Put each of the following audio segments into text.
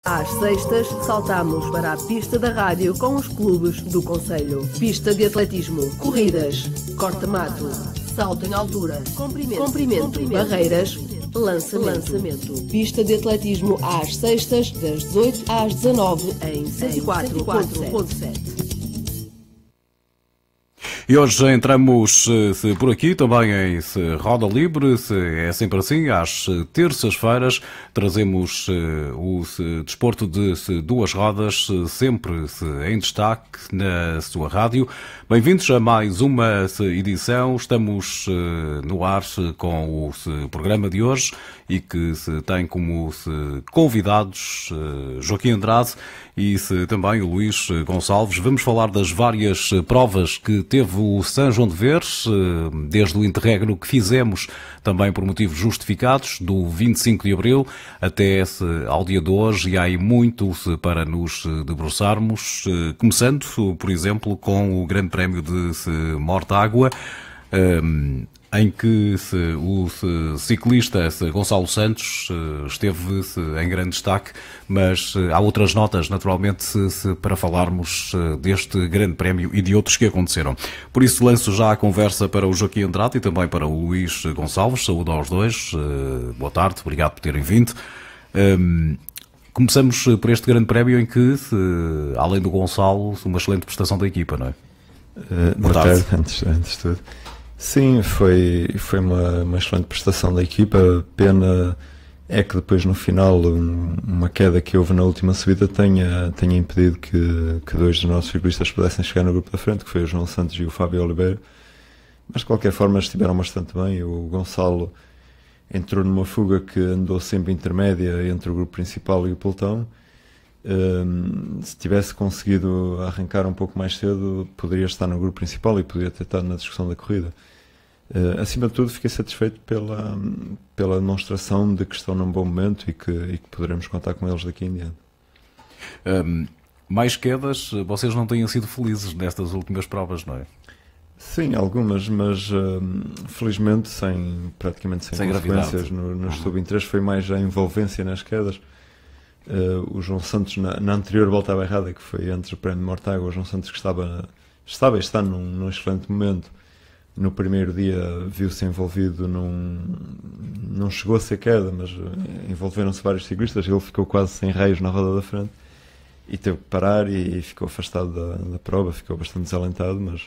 Às sextas, saltamos para a pista da rádio com os clubes do concelho. Pista de atletismo, corridas, corta-mato, salto em altura, comprimento, barreiras, lançamento. Pista de atletismo às sextas, das 18 às 19 em 104.7. E hoje entramos por aqui também em Roda Livre, é sempre assim, às terças-feiras trazemos o desporto de duas rodas, sempre em destaque na sua rádio. Bem-vindos a mais uma edição, estamos no ar com o programa de hoje e que tem como convidados Joaquim Andrade e também o Luís Gonçalves. Vamos falar das várias provas que teve o São João de Veres, desde o interregno que fizemos também por motivos justificados, do 25 de Abril até ao dia de hoje, e há aí muito para nos debruçarmos, começando, por exemplo, com o Grande Prémio de Mortágua, em que o ciclista Gonçalo Santos esteve em grande destaque, mas há outras notas, naturalmente, para falarmos deste grande prémio e de outros que aconteceram. Por isso lanço já a conversa para o Joaquim Andrade e também para o Luís Gonçalves. Saúde aos dois, boa tarde, obrigado por terem vindo. Começamos por este grande prémio em que, além do Gonçalo, uma excelente prestação da equipa, não é? Boa tarde, antes de tudo. Sim, foi uma excelente prestação da equipa. Pena é que depois no final uma queda que houve na última subida tenha impedido que dois dos nossos ciclistas pudessem chegar no grupo da frente, que foi o João Santos e o Fábio Oliveira. Mas de qualquer forma estiveram bastante bem. O Gonçalo entrou numa fuga que andou sempre intermédia entre o grupo principal e o pelotão. Se tivesse conseguido arrancar um pouco mais cedo, poderia estar no grupo principal e poderia ter estado na discussão da corrida. Acima de tudo, fiquei satisfeito pela demonstração de que estão num bom momento e que poderemos contar com eles daqui em diante. Mais quedas, vocês não tenham sido felizes nestas últimas provas, não é? Sim, algumas, mas felizmente praticamente sem consequências. No sub-3 foi mais a envolvência nas quedas. O João Santos, na anterior volta à Bairrada, que foi antes do Prémio de Mortágua, o João Santos, que estava e está num excelente momento, no primeiro dia viu-se envolvido não chegou a ser queda, mas envolveram-se vários ciclistas, ele ficou quase sem raios na roda da frente e teve que parar e ficou afastado da prova, ficou bastante desalentado, mas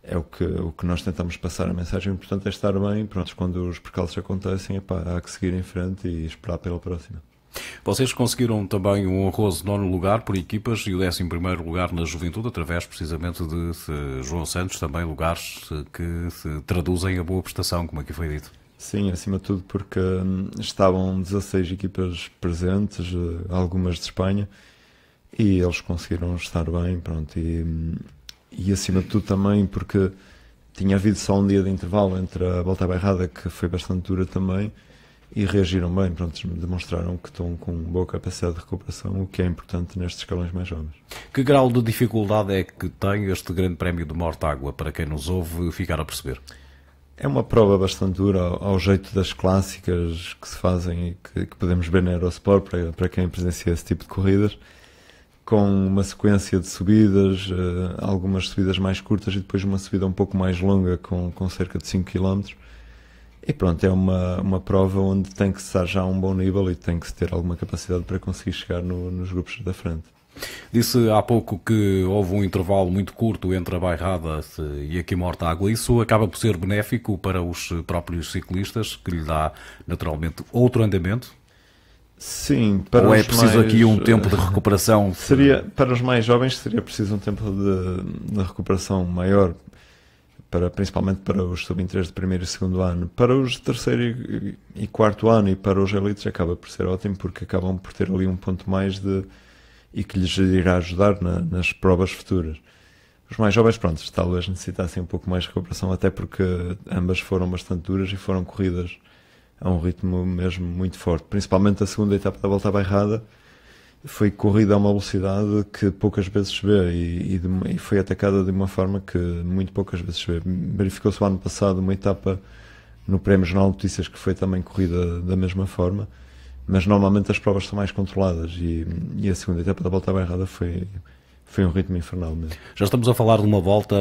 é o que nós tentamos passar. A mensagem importante é estar bem, pronto, quando os percalços acontecem, há que seguir em frente e esperar pela próxima. Vocês conseguiram também um honroso 9º lugar por equipas e o 11º lugar na juventude, através precisamente de João Santos, também lugares que se traduzem a boa prestação, como aqui foi dito. Sim, acima de tudo porque estavam 16 equipas presentes, algumas de Espanha, e eles conseguiram estar bem, pronto, e acima de tudo também porque tinha havido só um dia de intervalo entre a volta à Bairrada, que foi bastante dura também, e reagiram bem, pronto, demonstraram que estão com boa capacidade de recuperação, o que é importante nestes escalões mais jovens. Que grau de dificuldade é que tem este Grande Prémio de Mortágua, para quem nos ouve ficar a perceber? É uma prova bastante dura, ao jeito das clássicas que se fazem e que podemos ver na Eurosport, para quem presencia esse tipo de corridas, com uma sequência de subidas, algumas subidas mais curtas e depois uma subida um pouco mais longa, com cerca de 5 km. E pronto, é uma prova onde tem que estar já a um bom nível e tem que se ter alguma capacidade para conseguir chegar nos grupos da frente. Disse há pouco que houve um intervalo muito curto entre a Bairrada e aqui Mortágua. Isso acaba por ser benéfico para os próprios ciclistas, que lhe dá naturalmente outro andamento? Sim, para ou os é preciso mais, aqui um tempo de recuperação? Para os mais jovens seria preciso um tempo de recuperação maior, principalmente para os sub-23 de primeiro e segundo ano. Para os de terceiro e quarto ano e para os elites acaba por ser ótimo, porque acabam por ter ali um ponto mais e que lhes irá ajudar nas provas futuras. Os mais jovens, pronto, talvez necessitassem um pouco mais de recuperação, até porque ambas foram bastante duras e foram corridas a um ritmo mesmo muito forte. Principalmente a segunda etapa da Volta à Bairrada foi corrida a uma velocidade que poucas vezes se vê e foi atacada de uma forma que muito poucas vezes se vê. Verificou-se o ano passado uma etapa no Prémio Jornal de Notícias que foi também corrida da mesma forma mas normalmente as provas são mais controladas e a segunda etapa da Volta à Bairrada foi um ritmo infernal mesmo. Já estamos a falar de uma volta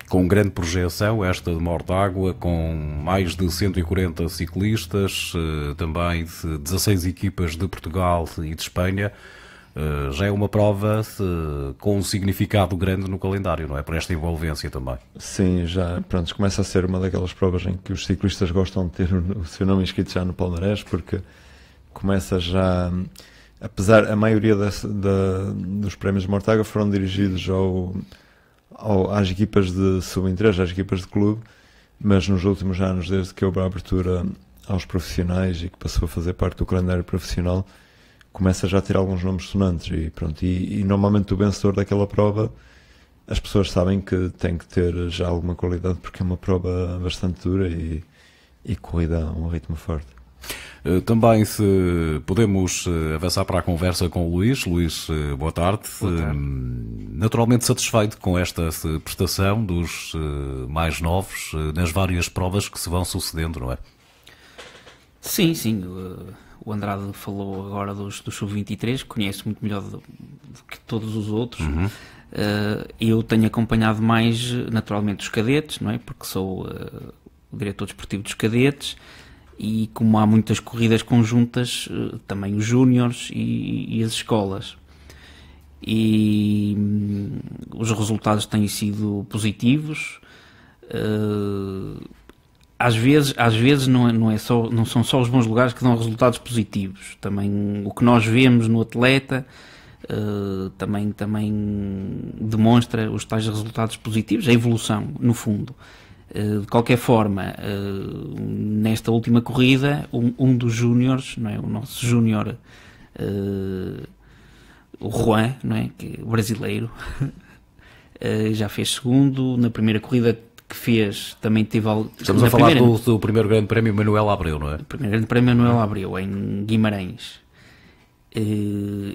com grande projeção, esta de Mortágua, com mais de 140 ciclistas, também de 16 equipas de Portugal e de Espanha. Já é uma prova com um significado grande no calendário, não é? Por esta envolvência também. Sim, já, pronto, começa a ser uma daquelas provas em que os ciclistas gostam de ter o seu nome inscrito já no palmarés, porque começa já, apesar, a maioria dos prémios de Mortágua foram dirigidos às equipas de sub-23, às equipas de clube, mas nos últimos anos, desde que houve a abertura aos profissionais e que passou a fazer parte do calendário profissional, começa já a ter alguns nomes sonantes e pronto, e normalmente o vencedor daquela prova, as pessoas sabem que tem que ter já alguma qualidade, porque é uma prova bastante dura e corrida a um ritmo forte. Também se podemos avançar para a conversa com o Luís. Luís, boa tarde. Boa tarde. Naturalmente satisfeito com esta prestação dos mais novos nas várias provas que se vão sucedendo, não é? Sim, sim. O Andrade falou agora dos sub-23, conhece muito melhor do que todos os outros. Uhum. Eu tenho acompanhado mais, naturalmente, os cadetes, não é? Porque sou o diretor desportivo dos cadetes e como há muitas corridas conjuntas, também os júniores e as escolas. E os resultados têm sido positivos. Às vezes não são só os bons lugares que dão resultados positivos. Também o que nós vemos no atleta também demonstra os tais resultados positivos, a evolução, no fundo. De qualquer forma, nesta última corrida, um dos júniores, não é? O nosso júnior, o Juan, não é? Que é brasileiro, já fez segundo. Na primeira corrida que fez, também teve algo... Estamos a falar do primeiro grande prémio Manuel Abreu, não é? O primeiro grande prémio Manuel Abreu, em Guimarães.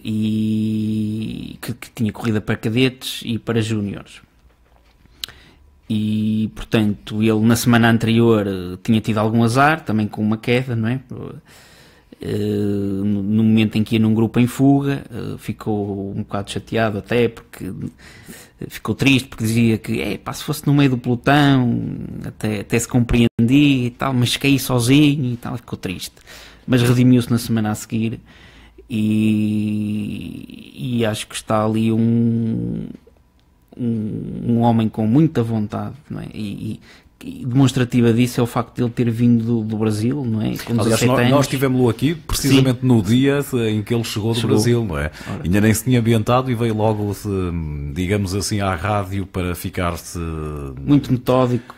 E que tinha corrida para cadetes e para júniores. E, portanto, ele na semana anterior tinha tido algum azar, também com uma queda, não é? No momento em que ia num grupo em fuga, ficou um bocado chateado até, porque ficou triste, porque dizia que se fosse no meio do pelotão até se compreendia e tal, mas caí sozinho e tal, ficou triste, mas redimiu-se na semana a seguir e acho que está ali um homem com muita vontade, não é? E demonstrativa disso é o facto de ele ter vindo do Brasil, não é? Com 17 anos. Nós tivemos-lo aqui precisamente Sim. no dia em que ele chegou do Brasil, não é? Ora. Ainda nem se tinha ambientado e veio logo, digamos assim, à rádio para ficar-se... Muito metódico.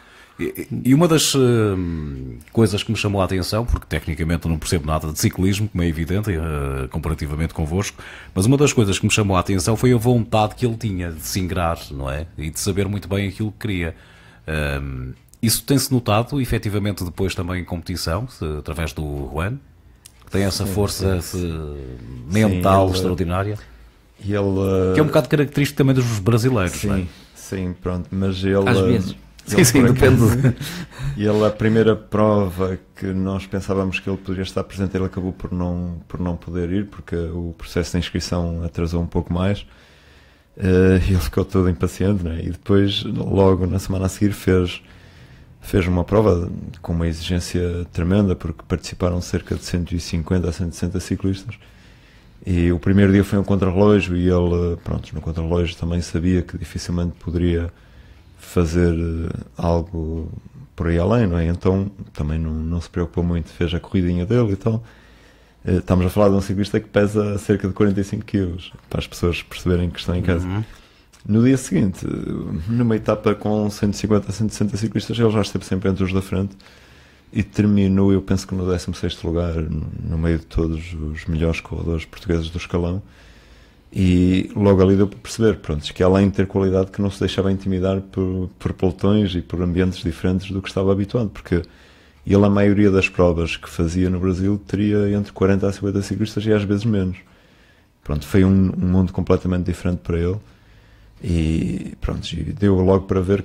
E uma das coisas que me chamou a atenção, porque tecnicamente não percebo nada de ciclismo, como é evidente, comparativamente convosco, mas uma das coisas que me chamou a atenção foi a vontade que ele tinha de se ingrar, não é? E de saber muito bem aquilo que queria. Isso tem-se notado, efetivamente, depois também em competição, através do Juan, que tem essa força mental extraordinária, e ele, que é um bocado característico também dos brasileiros, sim, não é? Sim, pronto, mas ele... Às vezes. Sim, depende. E ele, a primeira prova que nós pensávamos que ele poderia estar presente, ele acabou por não poder ir, porque o processo de inscrição atrasou um pouco mais. Ele ficou todo impaciente, né? E depois, logo na semana a seguir, fez uma prova com uma exigência tremenda, porque participaram cerca de 150 a 160 ciclistas. E o primeiro dia foi um contrarrelógio e ele, pronto, no contrarrelógio também sabia que dificilmente poderia fazer algo por aí além, não é? Então também não se preocupou muito, fez a corridinha dele e tal. Estamos a falar de um ciclista que pesa cerca de 45 kg, para as pessoas perceberem que estão em casa. Uhum. No dia seguinte, numa etapa com 150 a 160 ciclistas, ele já esteve sempre entre os da frente e terminou, eu penso que no 16º lugar, no meio de todos os melhores corredores portugueses do escalão. E logo ali deu para perceber, pronto, que além de ter qualidade, que não se deixava intimidar por pelotões e por ambientes diferentes do que estava habituado, porque ele, a maioria das provas que fazia no Brasil, teria entre 40 a 50 ciclistas e às vezes menos. Pronto, foi um mundo completamente diferente para ele. E pronto, e deu logo para ver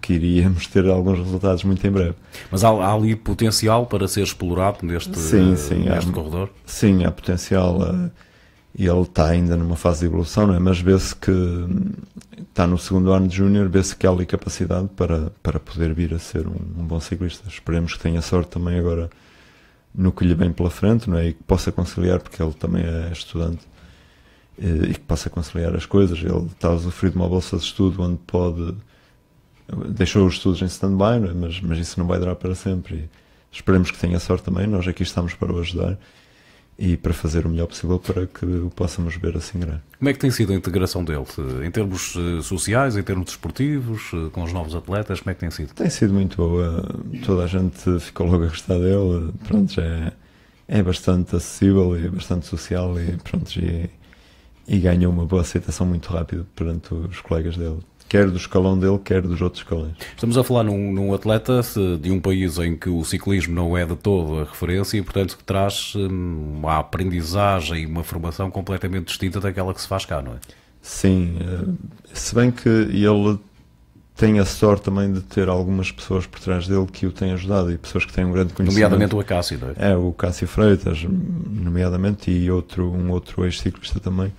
que iríamos ter alguns resultados muito em breve. Mas há ali potencial para ser explorado neste corredor? Sim, há potencial. E ele está ainda numa fase de evolução, não é? Mas vê-se que está no segundo ano de júnior, vê-se que há ali capacidade para poder vir a ser um bom ciclista. Esperemos que tenha sorte também agora no que lhe vem pela frente, não é? E que possa conciliar, porque ele também é estudante, e que possa conciliar as coisas. Ele está a usufruir de uma bolsa de estudo onde deixou os estudos em stand-by, não é? Mas isso não vai durar para sempre. E esperemos que tenha sorte também. Nós aqui estamos para o ajudar e para fazer o melhor possível para que o possamos ver assim grande. Como é que tem sido a integração dele? Em termos sociais, em termos desportivos, com os novos atletas, como é que tem sido? Tem sido muito boa. Toda a gente ficou logo a gostar dele. Pronto, é bastante acessível e bastante social e pronto, e ganhou uma boa aceitação muito rápido perante os colegas dele. Quer do escalão dele, quer dos outros escalões. Estamos a falar num atleta de um país em que o ciclismo não é de todo a referência e, portanto, que traz uma aprendizagem e uma formação completamente distinta daquela que se faz cá, não é? Sim, se bem que ele tem a sorte também de ter algumas pessoas por trás dele que o têm ajudado e pessoas que têm um grande conhecimento. Nomeadamente o Acácio, não é? O Cássio Freitas, nomeadamente, e um outro ex-ciclista também.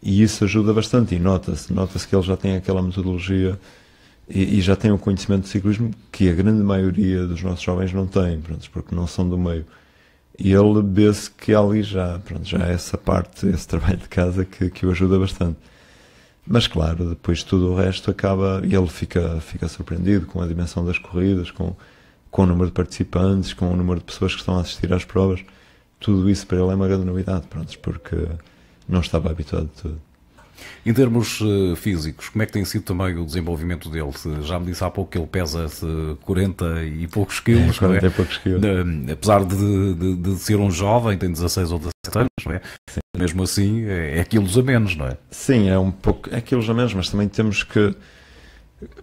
E isso ajuda bastante e nota-se que ele já tem aquela metodologia e já tem o conhecimento de ciclismo que a grande maioria dos nossos jovens não tem, pronto, porque não são do meio. E ele vê-se que há ali já é essa parte, esse trabalho de casa que o ajuda bastante. Mas claro, depois tudo o resto acaba e ele fica surpreendido com a dimensão das corridas, com o número de participantes, com o número de pessoas que estão a assistir às provas. Tudo isso para ele é uma grande novidade, pronto, porque não estava habituado a tudo. Em termos físicos, como é que tem sido também o desenvolvimento dele? Já me disse há pouco que ele pesa 40 e poucos quilos, 40 e poucos quilos. Apesar de ser um jovem, tem 16 ou 17 anos, não é? Sim. Mesmo assim, é quilos a menos, não é? Sim, é quilos a menos, mas também temos que...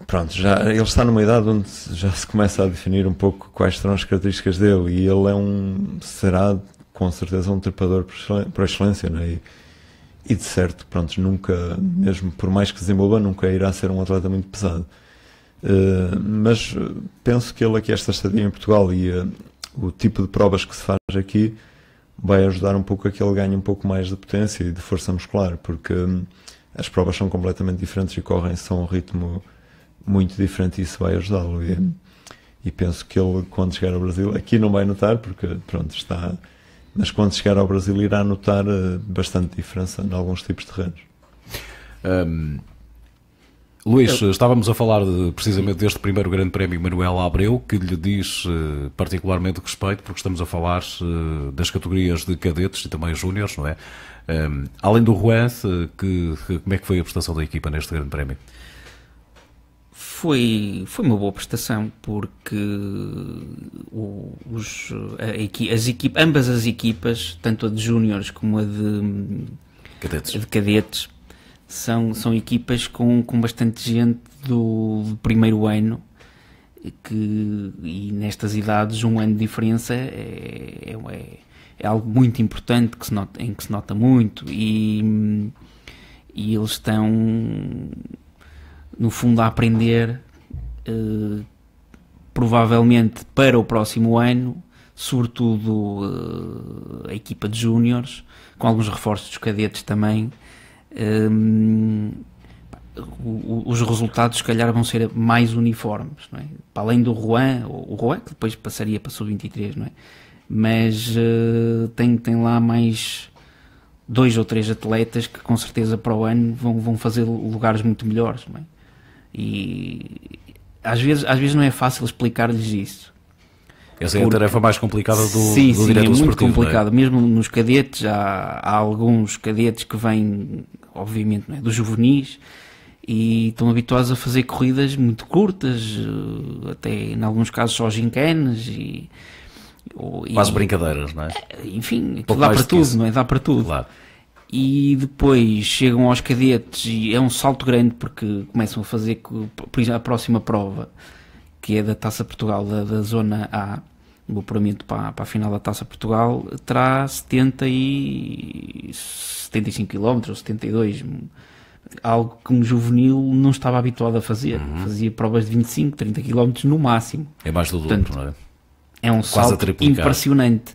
Pronto, ele está numa idade onde já se começa a definir um pouco quais serão as características dele e ele será com certeza um trepador por excelência, não é? E de certo, pronto, nunca, mesmo por mais que desenvolva, nunca irá ser um atleta muito pesado. Mas penso que ele aqui, esta estadia em Portugal e o tipo de provas que se faz aqui vai ajudar um pouco a que ele ganhe um pouco mais de potência e de força muscular, porque as provas são completamente diferentes e correm-se a um ritmo muito diferente e isso vai ajudá-lo. E penso que ele, quando chegar ao Brasil, aqui não vai notar, porque pronto, está... Mas quando chegar ao Brasil irá notar bastante diferença em alguns tipos de terrenos. Luís, estávamos a falar precisamente deste primeiro grande prémio Manuel Abreu, que lhe diz particularmente respeito, porque estamos a falar das categorias de cadetes e também júniores, não é? Além do Juan, como é que foi a prestação da equipa neste grande prémio? Foi uma boa prestação, porque ambas as equipas, tanto a de júniores como a de cadetes são equipas com bastante gente do primeiro ano, e nestas idades um ano de diferença é algo muito importante, em que se nota muito, e eles estão no fundo a aprender, provavelmente para o próximo ano, sobretudo a equipa de júniores, com alguns reforços dos cadetes também. Os resultados se calhar vão ser mais uniformes, não é? Para além do Juan, o Juan que depois passaria para sub-23, não é? Mas tem lá mais 2 ou 3 atletas que com certeza para o ano vão fazer lugares muito melhores, não é? E às vezes não é fácil explicar-lhes isso. Essa é a tarefa mais complicada do diretor esportivo. É muito complicado. Mesmo nos cadetes, há alguns cadetes que vêm, obviamente, não é, dos juvenis, e estão habituados a fazer corridas muito curtas, até em alguns casos só gincanas quase brincadeiras, não é? Enfim, dá para tudo, não é? Dá para tudo. Claro. E depois chegam aos cadetes e é um salto grande, porque começam a fazer, por exemplo, a próxima prova, que é da Taça Portugal, da Zona A, o apuramento para a final da Taça Portugal, terá 75 km ou 72, algo que um juvenil não estava habituado a fazer. Fazia provas de 25, 30 km no máximo. É mais do dobro, não é? É um Quase salto impressionante.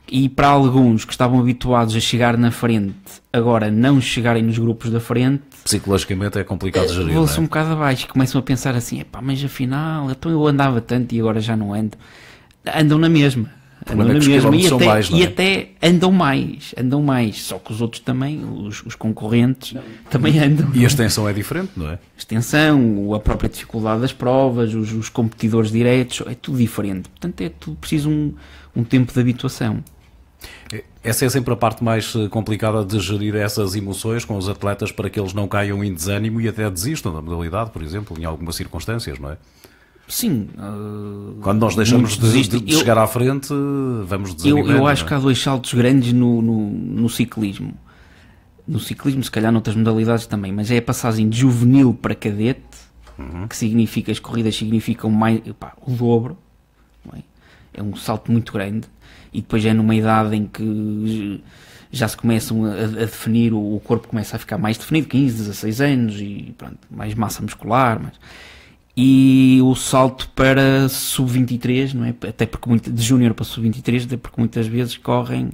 E para alguns que estavam habituados a chegar na frente, agora não chegarem nos grupos da frente, psicologicamente é complicado de gerir, vão-se não é? um bocado abaixo e começam a pensar assim, mas afinal, então eu andava tanto e agora já não ando. Andam na mesma. Andam na mesma e até andam mais. Só que os outros também, os concorrentes, também andam. E a extensão é diferente, não é? A extensão, a própria dificuldade das provas, os competidores diretos, é tudo diferente. Portanto, é tudo preciso um tempo de habituação. Essa é sempre a parte mais complicada de gerir essas emoções com os atletas para que eles não caiam em desânimo e até desistam da modalidade, por exemplo, em algumas circunstâncias, não é? Sim. Quando nós deixamos de chegar à frente, vamos desanimando. Eu acho que há dois saltos grandes no ciclismo. No ciclismo, se calhar noutras modalidades também, mas é a passagem de juvenil para cadete, que significa, as corridas significam mais, o dobro, não é? É um salto muito grande. E depois é numa idade em que já se começam a definir, o corpo começa a ficar mais definido, 15, 16 anos, e pronto, mais massa muscular. E o salto para sub-23, não é? Até porque de júnior para sub-23, até porque muitas vezes correm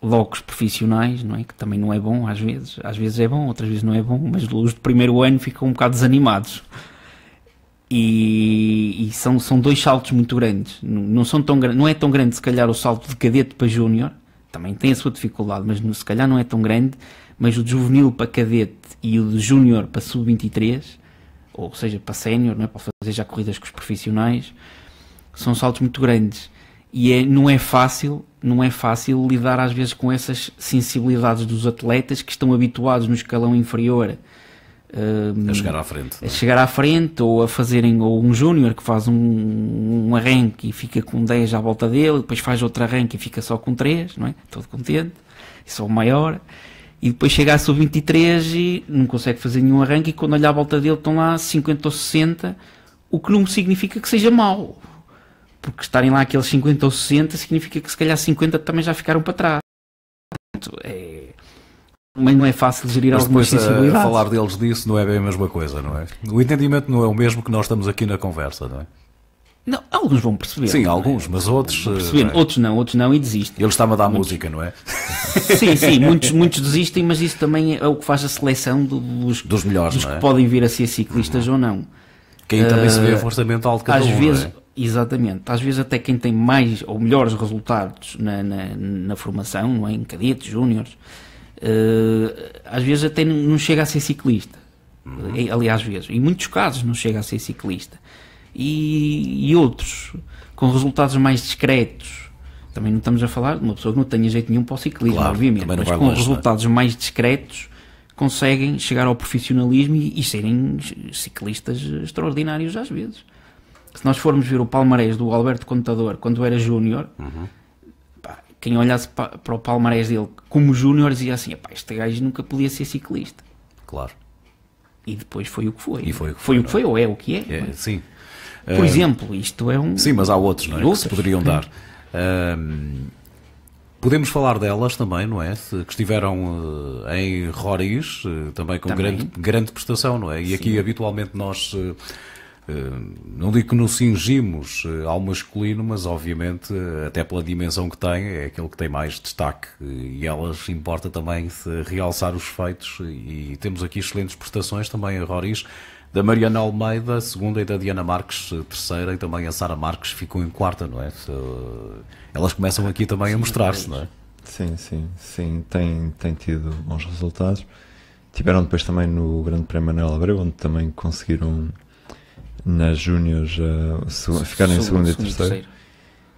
logo os profissionais, não é? Que também não é bom às vezes é bom, outras vezes não é bom, mas os do primeiro ano ficam um bocado desanimados. E são dois saltos muito grandes. Não é tão grande se calhar o salto de cadete para júnior, também tem a sua dificuldade, mas se calhar não é tão grande, mas o de juvenil para cadete e o de júnior para sub-23, ou seja, para sénior, não é? Para fazer já corridas com os profissionais, são saltos muito grandes. E não é fácil lidar às vezes com essas sensibilidades dos atletas que estão habituados no escalão inferior a chegar à frente. A chegar à frente, ou a fazerem, ou um júnior que faz um arranque e fica com 10 à volta dele, depois faz outro arranque e fica só com 3, não é? Todo contente, e só o maior, e depois chega a sub-23 e não consegue fazer nenhum arranque, e quando olha à volta dele estão lá 50 ou 60, o que não significa que seja mau, porque estarem lá aqueles 50 ou 60 significa que se calhar 50 também já ficaram para trás. Mas não é fácil gerir algumas sensibilidades. A falar deles disso não é bem a mesma coisa, não é? O entendimento não é o mesmo que nós estamos aqui na conversa, não é? Não, alguns vão perceber. Sim, alguns, mas outros... Outros não e desistem. Ele está-me a dar música, não é? Sim, muitos desistem, mas isso também é o que faz a seleção dos melhores, dos não é? que podem vir a ser ciclistas ou não. Que aí também se vê a força mental de cada às um, vezes, não é? Exatamente. Às vezes até quem tem mais ou melhores resultados na formação, não é? Em cadetes, júniores, às vezes até não chega a ser ciclista. Aliás, às vezes, em muitos casos não chega a ser ciclista. E outros com resultados mais discretos, também não estamos a falar de uma pessoa que não tenha jeito nenhum para o ciclismo, claro, obviamente, mas com longe, resultados mais discretos conseguem chegar ao profissionalismo e serem ciclistas extraordinários às vezes. Se nós formos ver o palmarés do Alberto Contador quando era júnior, quem olhasse para o palmarés dele como júnior dizia assim, este gajo nunca podia ser ciclista. Claro. E depois foi o que foi. E foi o que foi, ou é o que é. Sim. Por exemplo, isto é um... Sim, mas há outros, não é? Que se poderiam dar. Podemos falar delas também, não é? Que estiveram em Roriz, também com grande prestação, não é? E aqui habitualmente nós... não digo que nos cingimos ao masculino, mas obviamente até pela dimensão que tem é aquele que tem mais destaque, e elas importa também realçar os feitos, e temos aqui excelentes prestações também a Roriz, da Mariana Almeida, segunda, e da Diana Marques, terceira, e também a Sara Marques ficou em quarta, não é? Elas começam aqui também a mostrar-se, não é? Sim, tem tido bons resultados. Tiveram depois também no Grande Prémio Manuel Abreu, onde também conseguiram nas júniores ficarem em segundo e terceiro.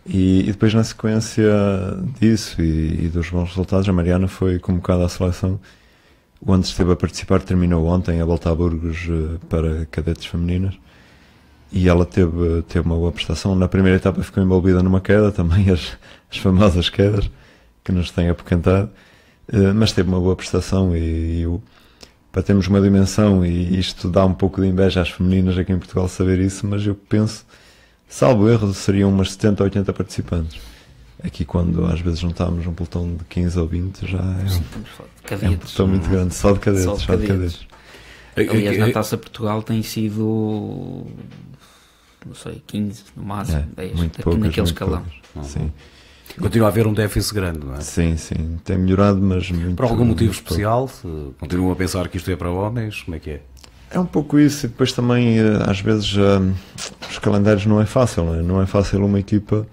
E depois, na sequência disso e dos bons resultados, a Mariana foi convocada à seleção, onde esteve a participar. Terminou ontem a volta a Burgos para cadetes femininas, e ela teve uma boa prestação. Na primeira etapa ficou envolvida numa queda, também as famosas quedas que nos têm apoquentado, mas teve uma boa prestação, para termos uma dimensão, e isto dá um pouco de inveja às femininas aqui em Portugal saber isso, mas eu penso, salvo erro, seriam umas 70 ou 80 participantes. Aqui, quando às vezes juntamos um pelotão de 15 ou 20, já é um pelotão muito grande, só de cadetes. Aliás, na Taça Portugal tem sido, não sei, 15 no máximo, 10, muito aqui poucas, naquele muito escalão. Sim. Continua a haver um déficit grande, não é? Sim, tem melhorado, mas muito. Por algum motivo especial? Continuam a pensar que isto é para homens? Como é que é? É um pouco isso, e depois também, às vezes, os calendários não é fácil, não é fácil uma equipa.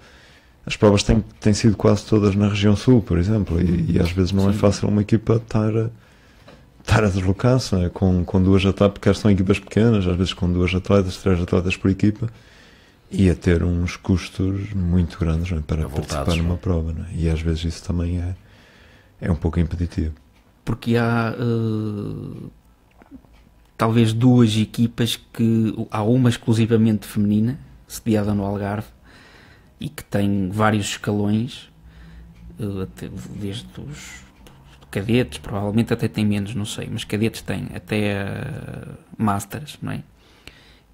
As provas têm sido quase todas na região sul, por exemplo, e às vezes não é fácil uma equipa estar a deslocar-se, não é? com 2 atletas, porque são equipas pequenas, às vezes com 2 atletas, 3 atletas por equipa, e a ter uns custos muito grandes, não é? Para participar numa prova, não é? E às vezes isso também é um pouco impeditivo. Porque há talvez 2 equipas há uma exclusivamente feminina, sediada no Algarve, e que tem vários escalões, desde os cadetes, provavelmente até tem menos, não sei, mas cadetes tem até Masters, não é?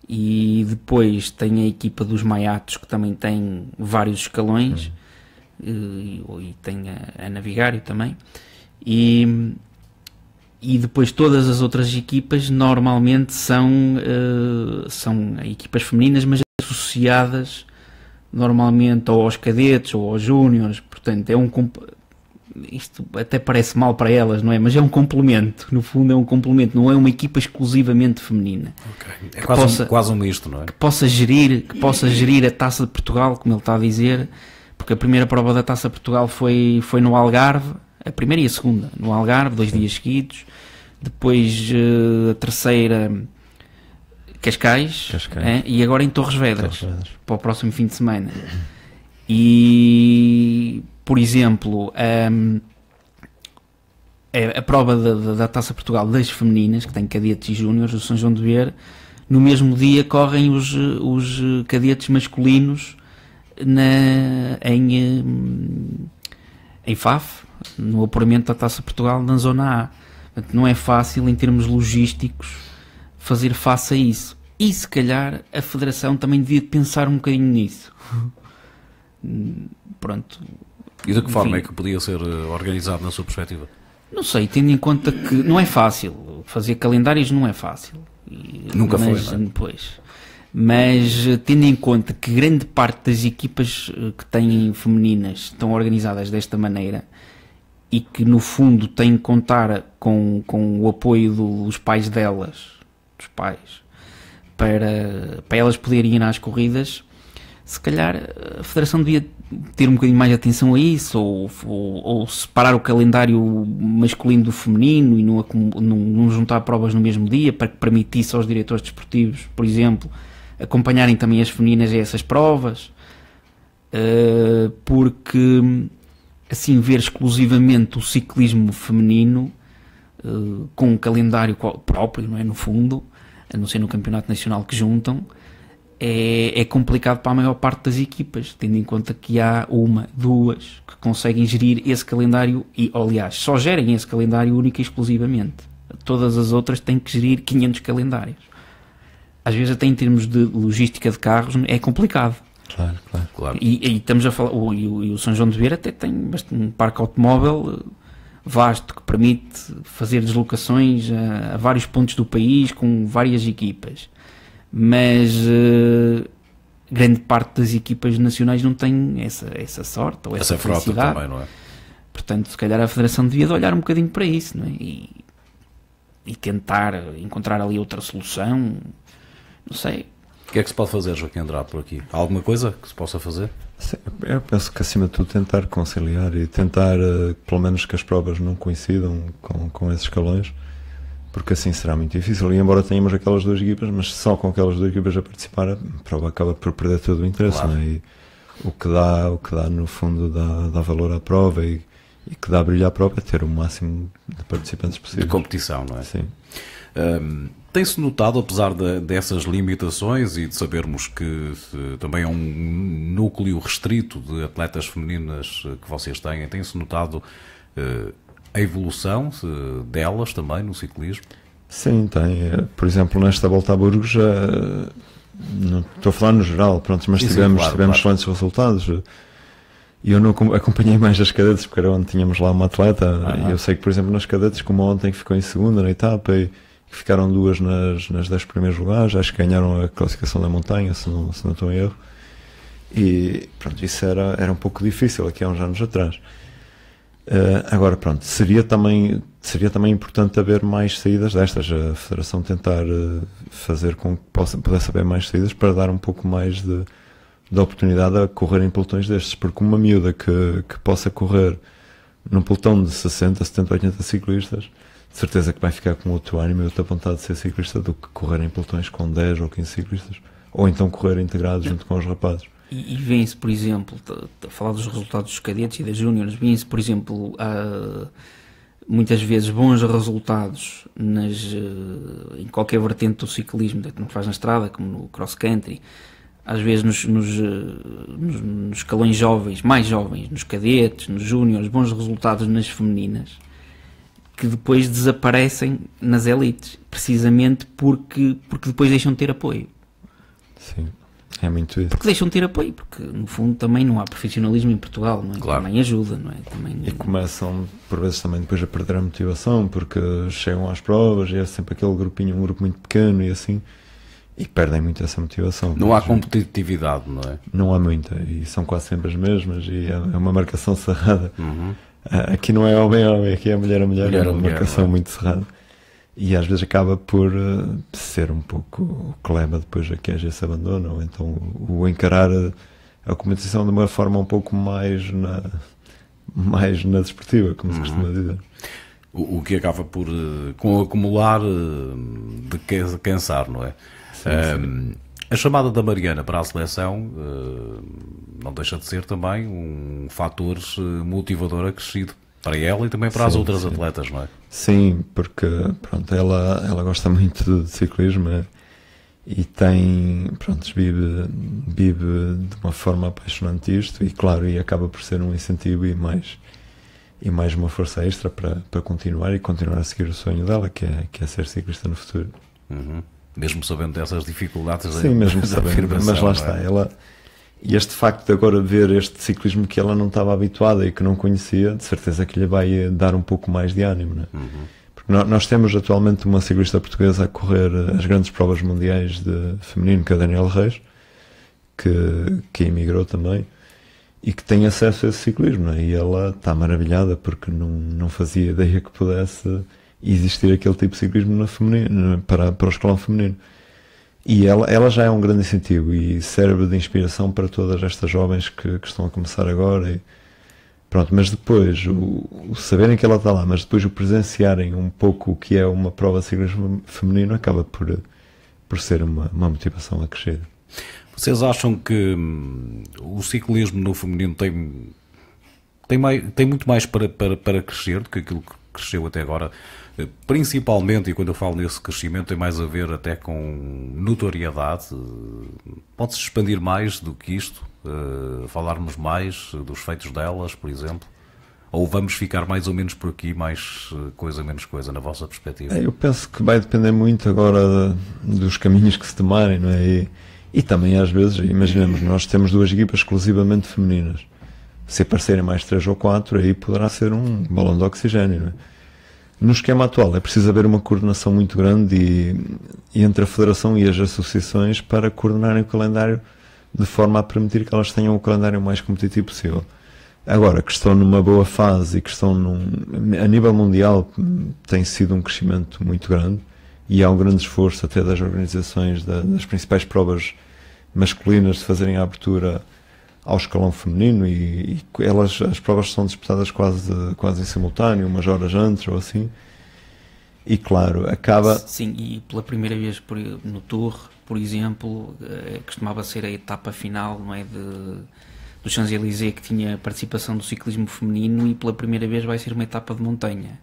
E depois tem a equipa dos Maiatos, que também tem vários escalões, e tem a Navigário também, e depois todas as outras equipas normalmente são equipas femininas, mas associadas normalmente ou aos cadetes ou aos júniores. Portanto, isto até parece mal para elas, não é? Mas é um complemento, no fundo é um complemento, não é uma equipa exclusivamente feminina. Okay. É quase um misto, não é? Que possa gerir a Taça de Portugal, como ele está a dizer, porque a primeira prova da Taça de Portugal foi no Algarve, a primeira e a segunda, no Algarve, 2 dias seguidos, depois a terceira Cascais. E agora em Torres Vedras, para o próximo fim de semana. E, por exemplo, a prova da Taça Portugal das femininas, que tem cadetes e júniores, do São João de Ver, no mesmo dia correm os cadetes masculinos em Faf, no apuramento da Taça Portugal na Zona A. Portanto, não é fácil, em termos logísticos, fazer face a isso. E se calhar a Federação também devia pensar um bocadinho nisso. Pronto. E de que forma é que podia ser organizado na sua perspectiva? Não sei, tendo em conta que não é fácil. Fazer calendários não é fácil. Nunca foi, não é? Pois. Mas tendo em conta que grande parte das equipas que têm femininas estão organizadas desta maneira e que no fundo têm que contar com o apoio dos pais delas, dos pais, para elas poderem ir às corridas, se calhar a Federação devia ter um bocadinho mais de atenção a isso, ou separar o calendário masculino do feminino e não juntar provas no mesmo dia, para que permitisse aos diretores desportivos, por exemplo, acompanharem também as femininas a essas provas, porque assim ver exclusivamente o ciclismo feminino com um calendário próprio, não é, no fundo, a não ser no campeonato nacional que juntam, é complicado para a maior parte das equipas, tendo em conta que há 1, 2 que conseguem gerir esse calendário e, aliás, só gerem esse calendário único e exclusivamente. Todas as outras têm que gerir 500 calendários. Às vezes até em termos de logística de carros é complicado. Claro. E estamos a falar, o São João de Ver até tem um parque automóvel vasto que permite fazer deslocações a vários pontos do país com várias equipas. Mas grande parte das equipas nacionais não tem essa sorte ou essa felicidade. Também, não é? Portanto, se calhar a Federação devia de olhar um bocadinho para isso, não é? E tentar encontrar ali outra solução. Não sei. O que é que se pode fazer, Joaquim Andrade, por aqui? Há alguma coisa que se possa fazer? Sim, eu penso que acima de tudo tentar conciliar e tentar pelo menos que as provas não coincidam com esses escalões, porque assim será muito difícil. E embora tenhamos aquelas 2 equipas, mas só com aquelas 2 equipas a participar, a prova acaba por perder todo o interesse. Claro. Não é? E o que dá no fundo dá valor à prova e que dá brilho à prova é ter o máximo de participantes possível. De competição, não é? Sim. Tem-se notado, apesar dessas limitações e de sabermos que também é um núcleo restrito de atletas femininas que vocês têm, tem-se notado a evolução delas também no ciclismo? Sim, tem. Por exemplo, nesta volta a Burgos, não estou a falar no geral, pronto, mas tivemos excelentes resultados. E eu não acompanhei mais as cadetes, porque era onde tínhamos lá uma atleta. E eu sei que, por exemplo, nas cadetes, como ontem, que ficou em segunda na etapa, e ficaram 2 nas 10 primeiros lugares, acho que ganharam a classificação da montanha, se não estou em erro. E pronto, isso era um pouco difícil aqui há uns anos atrás. Agora, pronto, seria também importante haver mais saídas destas, a Federação tentar fazer com que pudesse haver mais saídas para dar um pouco mais de oportunidade a correr em pelotões destes, porque uma miúda que possa correr num pelotão de 60, 70, 80 ciclistas, de certeza que vai ficar com outro ânimo e outra vontade de ser ciclista do que correr em pelotões com 10 ou 15 ciclistas, ou então correr integrado junto com os rapazes. E vêem-se, por exemplo, a falar dos resultados dos cadetes e das júniores, vêem-se, por exemplo, muitas vezes bons resultados em qualquer vertente do ciclismo, tanto no que faz na estrada como no cross-country, às vezes nos escalões jovens, mais jovens, nos cadetes, nos júniores, bons resultados nas femininas, que depois desaparecem nas elites, precisamente porque depois deixam de ter apoio. Sim, é muito isso. Porque deixam de ter apoio, porque no fundo também não há profissionalismo em Portugal, não é? Claro. Também ajuda, não é? E começam, por vezes, também depois a perder a motivação, porque chegam às provas e é sempre aquele grupinho, um grupo muito pequeno e assim, e perdem muito essa motivação. Não há competitividade, não é? Não há muita, e são quase sempre as mesmas, e é uma marcação cerrada. Aqui não é homem a homem, aqui é mulher a mulher, é uma marcação muito cerrada. E às vezes acaba por ser um pouco o que leva depois a que a gente se abandona, ou então o encarar a competição de uma forma um pouco mais na desportiva, como se costuma dizer. O que acaba por, com o acumular de cansar, não é? Sim. A chamada da Mariana para a seleção não deixa de ser também um fator motivador acrescido para ela e também para as outras atletas, não é? Sim, porque pronto, ela gosta muito de ciclismo e vive de uma forma apaixonante isto, e claro, e acaba por ser um incentivo e mais uma força extra para continuar a seguir o sonho dela, que é ser ciclista no futuro. Mesmo sabendo dessas dificuldades. Sim, mesmo sabendo, mas lá está, e este facto de agora ver este ciclismo que ela não estava habituada e que não conhecia, de certeza que lhe vai dar um pouco mais de ânimo, não é? Porque nós temos atualmente uma ciclista portuguesa a correr as grandes provas mundiais de feminino, que é a Daniela Reis, que emigrou também, e que tem acesso a esse ciclismo, não é? E ela está maravilhada porque não fazia ideia que pudesse existir aquele tipo de ciclismo para o escalão feminino. E ela já é um grande incentivo e serve de inspiração para todas estas jovens que estão a começar agora. E pronto, mas depois, o saberem que ela está lá, mas depois o presenciarem um pouco o que é uma prova de ciclismo feminino, acaba por ser uma motivação acrescida. Vocês acham que o ciclismo no feminino tem muito mais para crescer do que aquilo que cresceu até agora? Principalmente, e quando eu falo nesse crescimento, tem mais a ver até com notoriedade. Pode-se expandir mais do que isto? Falarmos mais dos feitos delas, por exemplo? Ou vamos ficar mais ou menos por aqui, mais coisa, menos coisa, na vossa perspectiva? Eu penso que vai depender muito agora dos caminhos que se tomarem, não é? E também às vezes, imaginemos, nós temos 2 equipas exclusivamente femininas. Se aparecerem mais 3 ou 4, aí poderá ser um balão de oxigênio, não é? No esquema atual é preciso haver uma coordenação muito grande e entre a Federação e as associações para coordenarem o calendário de forma a permitir que elas tenham o calendário mais competitivo possível. Agora, que estão numa boa fase e que estão a nível mundial, tem sido um crescimento muito grande e há um grande esforço até das organizações das principais provas masculinas de fazerem a abertura ao escalão feminino e as provas são disputadas quase em simultâneo, umas horas antes ou assim, e claro, acaba... Sim, e pela primeira vez no Tour, por exemplo, costumava ser a etapa final, não é, do Champs-Élysées, que tinha participação do ciclismo feminino, e pela primeira vez vai ser uma etapa de montanha.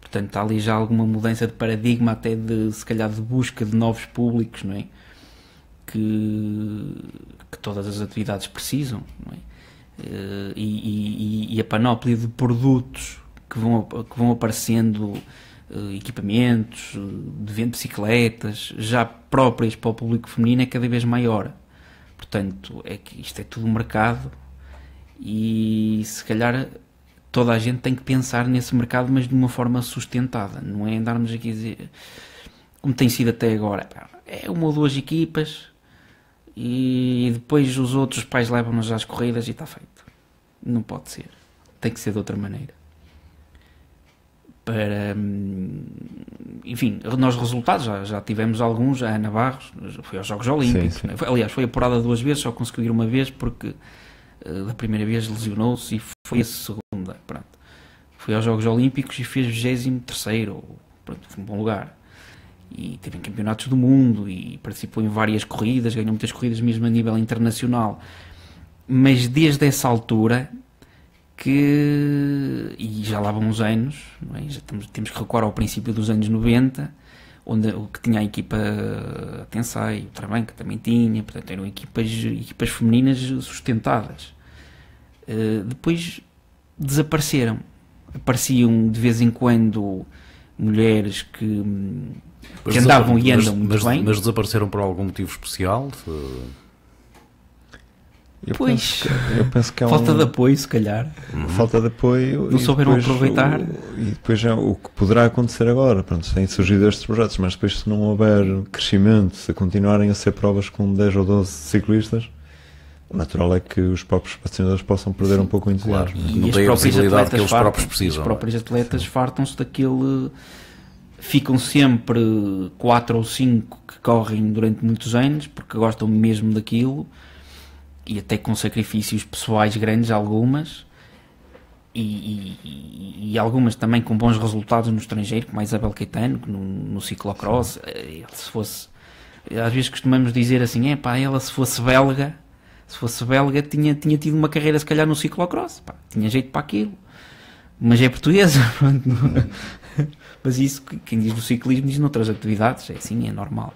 Portanto, está ali já alguma mudança de paradigma, até se calhar de busca de novos públicos, não é? Que todas as atividades precisam, não é? E a panóplia de produtos que vão aparecendo, equipamentos, de bicicletas, já próprias para o público feminino, é cada vez maior. Portanto, é que isto é tudo um mercado E se calhar toda a gente tem que pensar nesse mercado, mas de uma forma sustentada, não é andarmos aqui a dizer, como tem sido até agora, é uma ou duas equipas e depois os outros pais levam-nos às corridas e está feito. Não pode ser, tem que ser de outra maneira. Enfim, nós resultados já tivemos alguns. A Ana Barros foi aos Jogos Olímpicos, sim. Né? Aliás, foi apurada 2 vezes, só conseguiu ir uma vez porque da primeira vez lesionou-se e foi a segunda. Pronto. Foi aos Jogos Olímpicos e fez 23º, pronto, foi um bom lugar. E teve em campeonatos do mundo e participou em várias corridas, ganhou muitas corridas mesmo a nível internacional. Mas desde essa altura e já lá vão uns anos, não é? Temos que recuar ao princípio dos anos 90, onde o que tinha a equipa a Tensai, o Trabanca também tinha, portanto eram equipas femininas sustentadas. Depois desapareceram, apareciam de vez em quando mulheres que andavam e andam muito bem. Mas desapareceram por algum motivo especial? Eu penso que é falta de apoio, se calhar. Falta de apoio. Não souberam aproveitar. E depois o que poderá acontecer agora. Pronto, têm surgido estes projetos, mas depois, se não houver crescimento, se continuarem a ser provas com 10 ou 12 ciclistas, o natural é que os próprios patrocinadores possam perder um pouco o entusiasmo. Claro. Não tem a visibilidade que eles próprios precisam. Os próprios atletas fartam-se daquele. Ficam sempre 4 ou 5 que correm durante muitos anos, porque gostam mesmo daquilo. E até com sacrifícios pessoais grandes, algumas, e algumas também com bons resultados no estrangeiro, como a Isabel Caetano, no ciclocross. Se fosse, às vezes costumamos dizer assim, ela se fosse belga tinha tido uma carreira se calhar no ciclocross, tinha jeito para aquilo, mas é portuguesa. Mas isso, quem diz no ciclismo diz noutras atividades, é assim, é normal.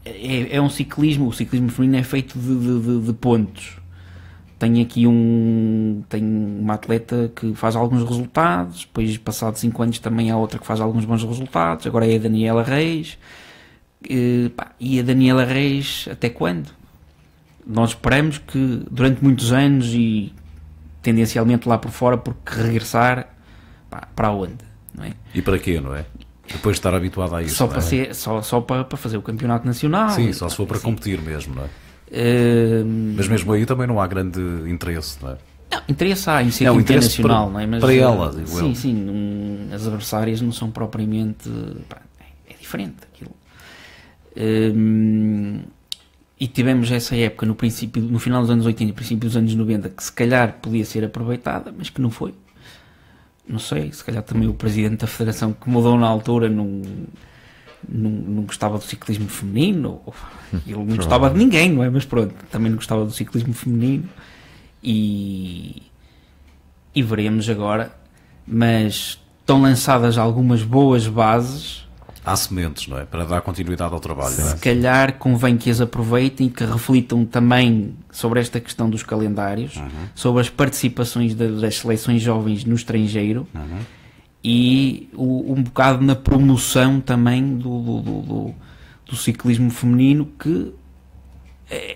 É um ciclismo, o ciclismo feminino é feito de pontos. Tem aqui uma atleta que faz alguns resultados, depois passados 5 anos também há outra que faz alguns bons resultados, agora é a Daniela Reis. E a Daniela Reis até quando? Nós esperamos que durante muitos anos e tendencialmente lá por fora, porque regressar para onde? Não é? E para quê, não é? Depois de estar habituado a isso. Só, para fazer o campeonato nacional. Sim, só se for para competir mesmo, não é? Mas mesmo aí também não há grande interesse, não é? Não, interesse há em ser campeã nacional, não é? Mas, para ela, digo eu. Sim, as adversárias não são propriamente. É diferente aquilo. E tivemos essa época no final dos anos 80 e princípio dos anos 90 que se calhar podia ser aproveitada, mas que não foi. Não sei, se calhar também o presidente da federação que mudou na altura não gostava do ciclismo feminino, ele não gostava de ninguém, não é? Mas pronto, também não gostava do ciclismo feminino e veremos agora, mas estão lançadas algumas boas bases. Há sementes, não é? Para dar continuidade ao trabalho. Se calhar convém que as aproveitem e que reflitam também sobre esta questão dos calendários, sobre as participações das seleções jovens no estrangeiro e um bocado na promoção também do ciclismo feminino, que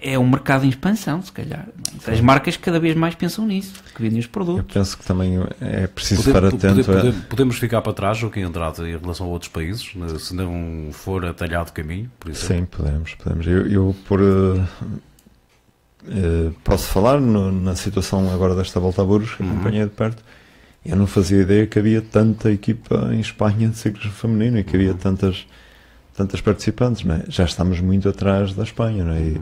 é um mercado em expansão, se calhar. As marcas cada vez mais pensam nisso, que vendem os produtos. Eu penso que também é preciso estar atento. Podemos ficar para trás, Joaquim Andrade, em relação a outros países, se não for atalhado caminho, por exemplo? Sim, podemos. Posso falar na situação agora desta volta a Burgos, que acompanhei de perto. Eu não fazia ideia que havia tanta equipa em Espanha de ciclismo feminino e que havia tantas participantes, não é? Já estamos muito atrás da Espanha, não é? E,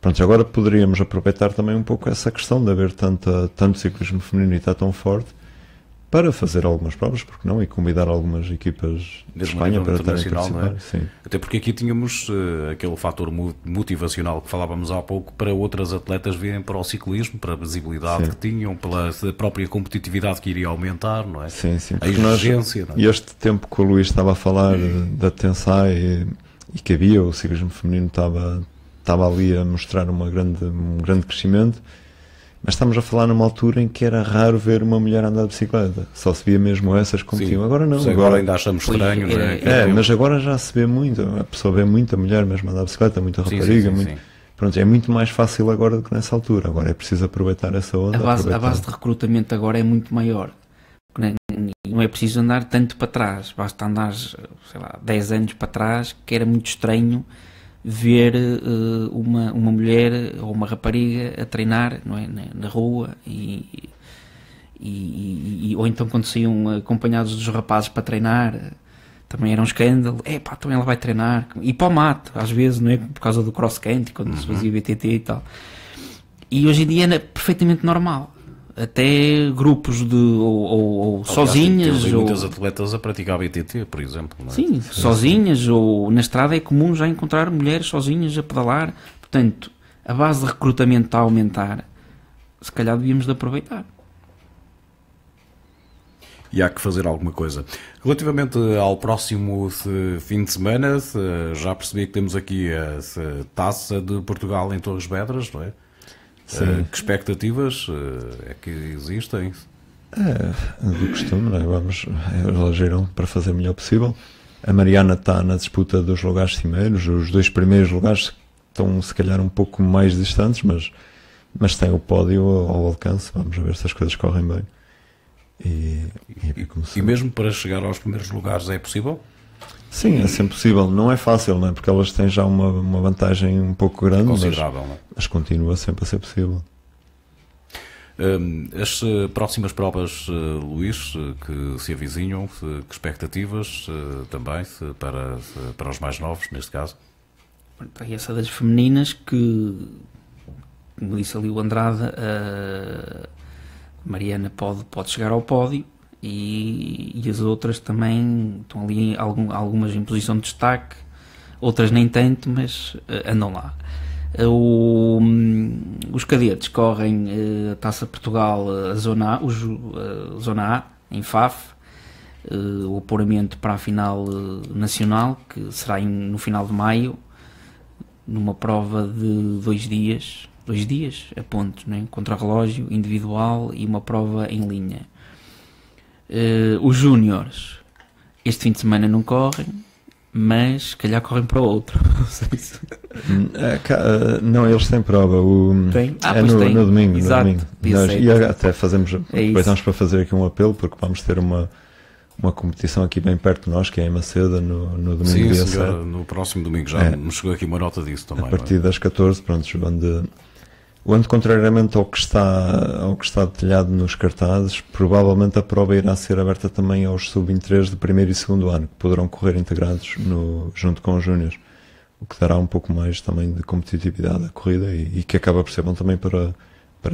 pronto, agora poderíamos aproveitar também um pouco essa questão de haver tanto ciclismo feminino e está tão forte para fazer algumas provas, porque não? E convidar algumas equipas de Espanha para estarem a participar. Não é? Sim. Até porque aqui tínhamos aquele fator motivacional que falávamos há pouco para outras atletas virem para o ciclismo, para a visibilidade que tinham, pela própria competitividade que iria aumentar, não é? Sim. A exigência. E este tempo que o Luís estava a falar da Tensai e que havia, o ciclismo feminino estava ali a mostrar um grande crescimento. Mas estamos a falar numa altura em que era raro ver uma mulher andar de bicicleta. Só se via mesmo essas competiam. Agora não. Agora ainda achamos estranho, não é? Mas agora já se vê muito. A pessoa vê muita mulher mesmo andar de bicicleta, muita rapariga. pronto, é muito mais fácil agora do que nessa altura. Agora é preciso aproveitar essa onda. A base de recrutamento agora é muito maior. Não é preciso andar tanto para trás, basta andar, sei lá, 10 anos para trás, que era muito estranho ver uma mulher ou uma rapariga a treinar, não é, na rua, ou então quando saíam acompanhados dos rapazes para treinar, também era um escândalo. Então ela vai treinar, e para o mato, às vezes, não é, por causa do cross country, quando se fazia BTT e tal. E hoje em dia é perfeitamente normal. Até grupos ou sozinhas. Tem muitas atletas a praticar BTT, por exemplo. Não é? Sim, sozinhas, ou na estrada é comum já encontrar mulheres sozinhas a pedalar. Portanto, a base de recrutamento está a aumentar. Se calhar devíamos de aproveitar. E há que fazer alguma coisa. Relativamente ao próximo fim de semana, já percebi que temos aqui a Taça de Portugal em Torres Vedras, não é? Que expectativas é que existem? Do costume, não é? Elas irão para fazer o melhor possível. A Mariana está na disputa dos lugares cimeiros. Os 2 primeiros lugares estão se calhar um pouco mais distantes, mas tem o pódio ao alcance. Vamos ver se as coisas correm bem. E mesmo para chegar aos primeiros lugares é possível? Sim, é sempre possível. Não é fácil, não é? Porque elas têm já uma vantagem um pouco grande, considerável, mas continua sempre a ser possível. As próximas provas, Luís, que se avizinham, que expectativas também para os mais novos, neste caso? Tem essa das femininas que, como disse ali o Andrade, a Mariana pode chegar ao pódio. E as outras também estão ali algumas em posição de destaque, outras nem tanto, mas andam lá. Os cadetes correm a Taça Portugal, a Zona A, em Faf, o apuramento para a final nacional, que será no final de maio, numa prova de 2 dias a pontos, né? Contra-relógio individual e uma prova em linha. Os júniores este fim de semana não correm, mas se calhar correm para outro. Não, eles têm prova. No domingo. Exato, no domingo. E até aproveitamos para fazer aqui um apelo, porque vamos ter uma competição aqui bem perto de nós, que é em Maceda, no domingo. Sim, senhor, no próximo domingo. Já me chegou aqui uma nota disso também. A partir das 14, pronto, onde contrariamente ao que está detalhado nos cartazes, provavelmente a prova irá ser aberta também aos sub-23 de primeiro e segundo ano, que poderão correr integrados junto com os júniores, o que dará um pouco mais também de competitividade à corrida e que acaba por ser bom também para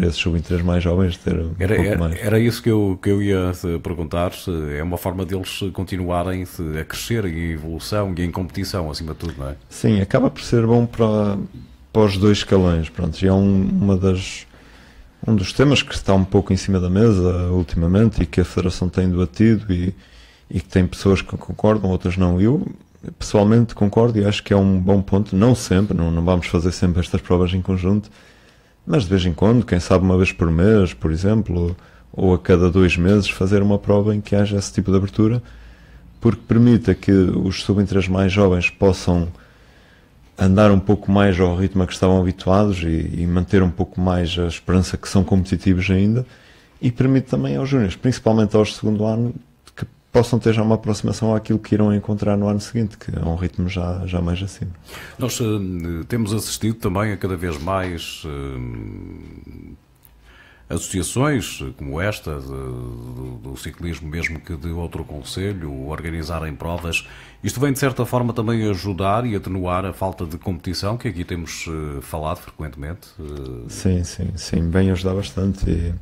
esses sub-23 mais jovens ter um pouco mais. Era isso que eu ia perguntar. É uma forma deles continuarem a crescer em evolução e em competição, acima de tudo, não é? Sim, acaba por ser bom para os 2 escalões, pronto, e é um dos temas que está um pouco em cima da mesa ultimamente e que a Federação tem debatido e que tem pessoas que concordam, outras não. Eu pessoalmente concordo e acho que é um bom ponto, não sempre, não vamos fazer sempre estas provas em conjunto, mas de vez em quando, quem sabe uma vez por mês, por exemplo, ou a cada 2 meses, fazer uma prova em que haja esse tipo de abertura, porque permita que os sub-23 mais jovens possam andar um pouco mais ao ritmo a que estavam habituados e manter um pouco mais a esperança que são competitivos ainda, e permite também aos júniores, principalmente aos de segundo ano, que possam ter já uma aproximação àquilo que irão encontrar no ano seguinte, que é um ritmo já mais acima. Nós temos assistido também a cada vez mais associações como esta do ciclismo, mesmo que de outro concelho, organizarem provas. Isto vem de certa forma também ajudar e atenuar a falta de competição que aqui temos falado frequentemente. Sim, vem ajudar bastante. E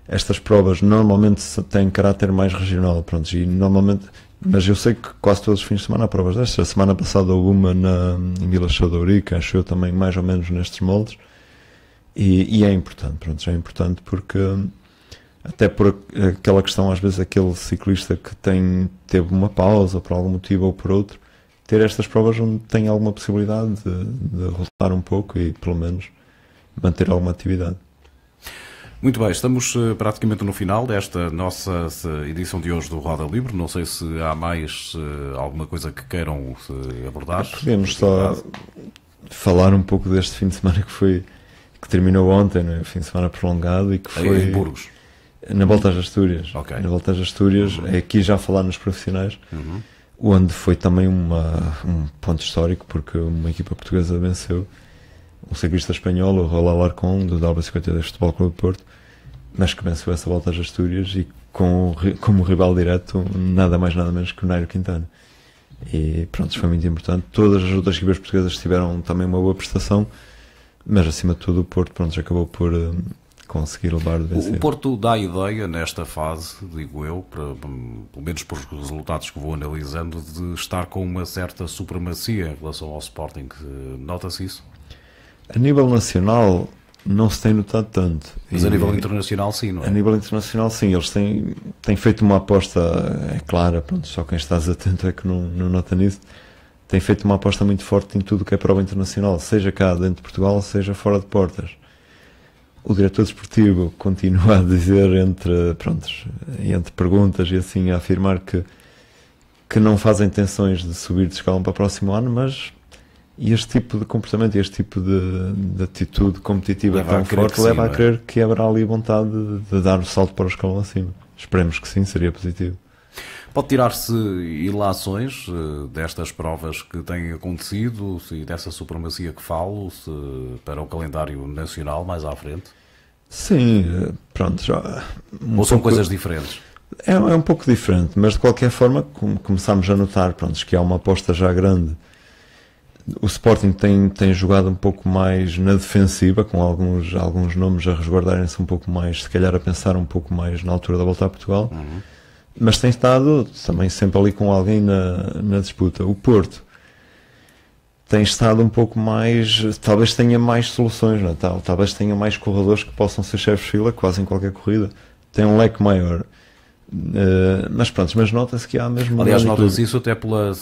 estas provas normalmente têm caráter mais regional, pronto, e normalmente, mas eu sei que quase todos os fins de semana há provas destas. A semana passada houve uma em Vila Chão de Ourique, acho eu, também mais ou menos nestes moldes. E é importante, pronto, é importante porque até por aquela questão, às vezes aquele ciclista que teve uma pausa por algum motivo ou por outro, ter estas provas onde tem alguma possibilidade de voltar um pouco e pelo menos manter alguma atividade. Muito bem, estamos praticamente no final desta nossa edição de hoje do Roda Livre. Não sei se há mais alguma coisa que queiram abordar. Podemos só falar um pouco deste fim de semana que terminou ontem, né? Fim de semana prolongado, e que foi em Burgos. Na Volta às Astúrias. Okay. Na Volta às Astúrias, aqui já falar nos profissionais, onde foi também um ponto histórico, porque uma equipa portuguesa venceu um ciclista espanhol, o Raul Alarcón, do W52 Futebol Clube de Porto, mas que venceu essa Volta às Astúrias e como rival direto nada mais nada menos que o Nairo Quintana. E pronto, isso foi muito importante. Todas as outras equipas portuguesas tiveram também uma boa prestação, mas acima de tudo o Porto, pronto, já acabou por conseguir levar de vencer. O Porto dá a ideia nesta fase, digo eu, pelo menos por resultados que vou analisando, de estar com uma certa supremacia em relação ao Sporting. Nota-se isso? A nível nacional não se tem notado tanto. Mas a nível internacional sim, não é? A nível internacional sim, eles têm feito uma aposta, é clara, pronto, só quem está atento é que não nota nisso, tem feito uma aposta muito forte em tudo que é prova internacional, seja cá dentro de Portugal, seja fora de portas. O diretor desportivo continua a dizer entre perguntas e assim, a afirmar que não fazem intenções de subir de escalão para o próximo ano, mas este tipo de comportamento, este tipo de atitude competitiva tão forte leva a crer que haverá ali vontade de dar o salto para o escalão acima. Esperemos que sim, seria positivo. Pode tirar-se ilações destas provas que têm acontecido e dessa supremacia que falo para o calendário nacional mais à frente? Sim, pronto. Já, ou são coisas diferentes? É um pouco diferente, mas de qualquer forma começamos a notar, pronto, que há uma aposta já grande. O Sporting tem jogado um pouco mais na defensiva, com alguns nomes a resguardarem-se um pouco mais, se calhar a pensar um pouco mais na altura da volta a Portugal. Mas tem estado também sempre ali com alguém na disputa. O Porto tem estado um pouco mais, talvez tenha mais soluções, não é? Talvez tenha mais corredores que possam ser chefes de fila quase em qualquer corrida. Tem um leque maior. Mas pronto, mas nota-se que há mesmo... Aliás, nota-se isso até pela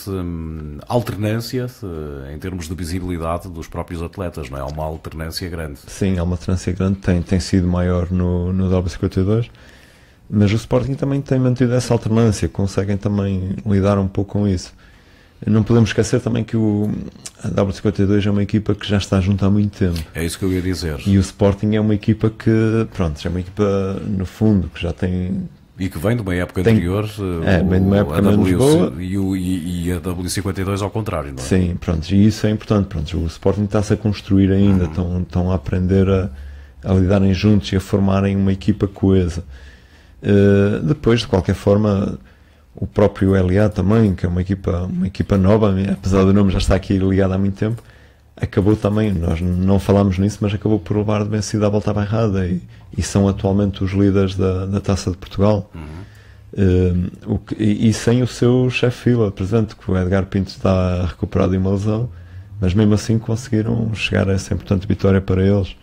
alternância em termos de visibilidade dos próprios atletas, não é? Há uma alternância grande. Sim, há uma alternância grande, tem sido maior no W52, mas o Sporting também tem mantido essa alternância, conseguem também lidar um pouco com isso. Não podemos esquecer também que a W52 é uma equipa que já está junto há muito tempo. É isso que eu ia dizer. E o Sporting é uma equipa que, pronto, é uma equipa no fundo, que já tem... E que vem de uma época anterior, vem de uma época menos boa. E a W52 ao contrário, não é? Sim, pronto, e isso é importante. Pronto, o Sporting está-se a construir ainda, estão a aprender a lidarem juntos e a formarem uma equipa coesa. Depois, de qualquer forma, o próprio LA também, que é uma equipa nova, apesar do nome já estar aqui ligado há muito tempo, acabou também, nós não falámos nisso, mas acabou por levar de vencida a volta à bairrada e são atualmente os líderes da Taça de Portugal. E sem o seu chefe fila presente, que o Edgar Pinto está recuperado de uma lesão, mas mesmo assim conseguiram chegar a essa importante vitória para eles.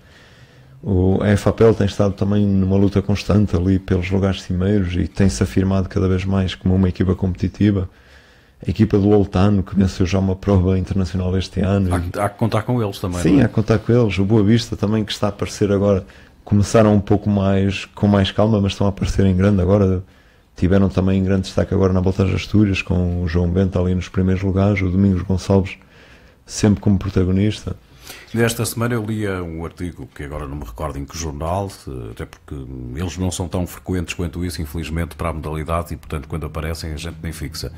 A EFAPEL tem estado também numa luta constante ali pelos lugares cimeiros e tem-se afirmado cada vez mais como uma equipa competitiva. A equipa do Loltano, que venceu já uma prova internacional este ano. Há que contar com eles também. Sim, não é? há que contar com eles. O Boa Vista também, que está a aparecer agora, começaram um pouco mais, com mais calma, mas estão a aparecer em grande agora. Tiveram também em grande destaque agora na Volta às Astúrias, com o João Bento ali nos primeiros lugares, o Domingos Gonçalves sempre como protagonista. Nesta semana eu lia um artigo que agora não me recordo em que jornal, até porque eles não são tão frequentes quanto isso, infelizmente, para a modalidade, e portanto quando aparecem a gente nem fixa.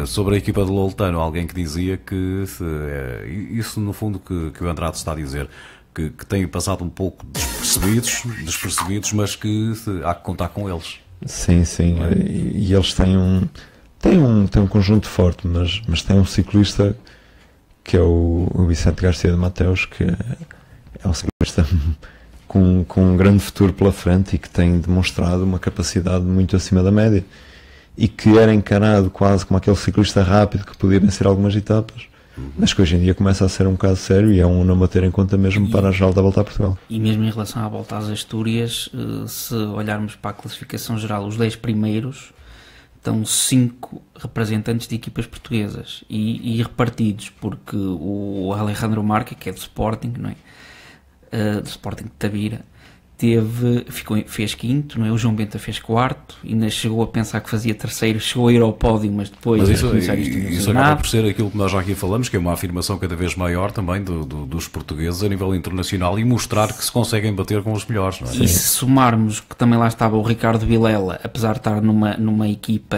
Sobre a equipa de Loltano, alguém que dizia que isso no fundo que o Andrade está a dizer, que têm passado um pouco despercebidos, mas que há que contar com eles. Sim, e eles têm um conjunto forte, mas tem um ciclista que é o Vicente Garcia de Mateus, que é um ciclista com um grande futuro pela frente e que tem demonstrado uma capacidade muito acima da média e que era encarado quase como aquele ciclista rápido que podia vencer algumas etapas, mas que hoje em dia começa a ser um caso sério e é um nome a ter em conta mesmo para a geral da Volta a Portugal. E mesmo em relação à Volta às Astúrias, se olharmos para a classificação geral, os 10 primeiros estão 5 representantes de equipas portuguesas e repartidos, porque o Alejandro Marque, que é do Sporting, não é? Do Sporting de Tavira, fez quinto, não é? O João Benta fez quarto, ainda chegou a pensar que fazia terceiro, chegou a ir ao pódio, mas depois isso acaba por ser aquilo que nós já aqui falamos, que é uma afirmação cada vez maior também dos portugueses a nível internacional e mostrar que se conseguem bater com os melhores, não é? E se somarmos que também lá estava o Ricardo Vilela, apesar de estar numa equipa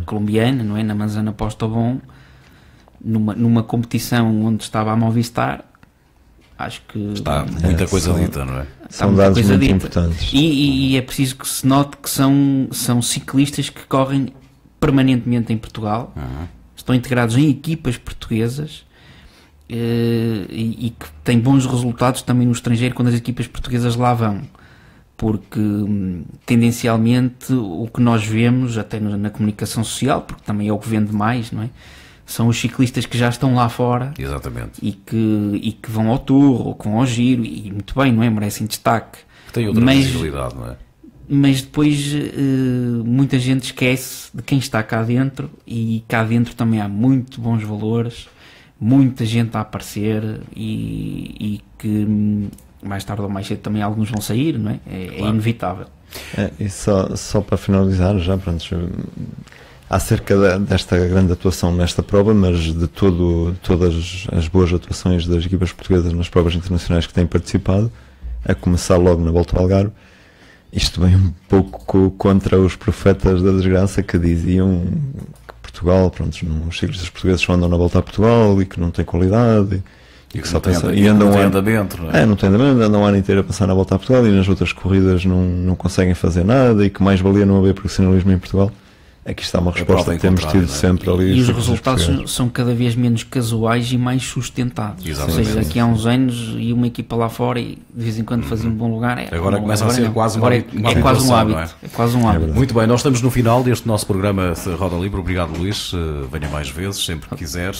colombiana, não é? Na Manzana Postobon, numa competição onde estava a Movistar, acho que está muita coisa dita, não é? São dados muito importantes. E é preciso que se note que são ciclistas que correm permanentemente em Portugal, estão integrados em equipas portuguesas e que têm bons resultados também no estrangeiro quando as equipas portuguesas lá vão. Porque tendencialmente o que nós vemos, até na comunicação social, porque também é o que vende mais, não é? São os ciclistas que já estão lá fora. Exatamente. E que vão ao Tour ou que vão ao Giro, e muito bem, não é? Merecem destaque. Que tem outra visibilidade, não é? Mas depois muita gente esquece de quem está cá dentro, e cá dentro também há muito bons valores, muita gente a aparecer e que mais tarde ou mais cedo também alguns vão sair, não é? É inevitável. E só para finalizar, já pronto, acerca desta grande atuação nesta prova, mas de todas as boas atuações das equipas portuguesas nas provas internacionais que têm participado, a começar logo na Volta ao Algarve, isto vem um pouco contra os profetas da desgraça que diziam que Portugal, pronto, os ciclistas portugueses só andam na Volta a Portugal e que não tem qualidade e que só pensam, e andam não tem andamento, não é? Não tem andamento, andam o ano inteiro a passar na Volta a Portugal e nas outras corridas não conseguem fazer nada, e que mais valia não haver profissionalismo em Portugal. Aqui está uma resposta que temos tido sempre ali. E os resultados são cada vez menos casuais e mais sustentados. Exatamente. Ou seja, daqui a uns anos e uma equipa lá fora e de vez em quando fazia um bom lugar. Agora começa a ser quase uma é quase um hábito. É quase um hábito. Muito bem, nós estamos no final deste nosso programa Roda Livre. Obrigado, Luís. Venha mais vezes, sempre que quiser.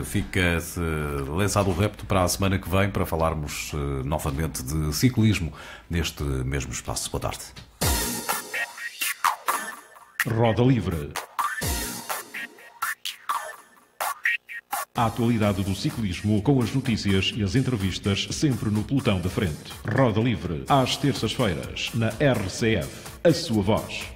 Fica lançado o repto para a semana que vem para falarmos novamente de ciclismo neste mesmo espaço. Boa tarde. Roda Livre. A atualidade do ciclismo com as notícias e as entrevistas sempre no pelotão da frente. Roda Livre, às terças-feiras, na RCF. A sua voz.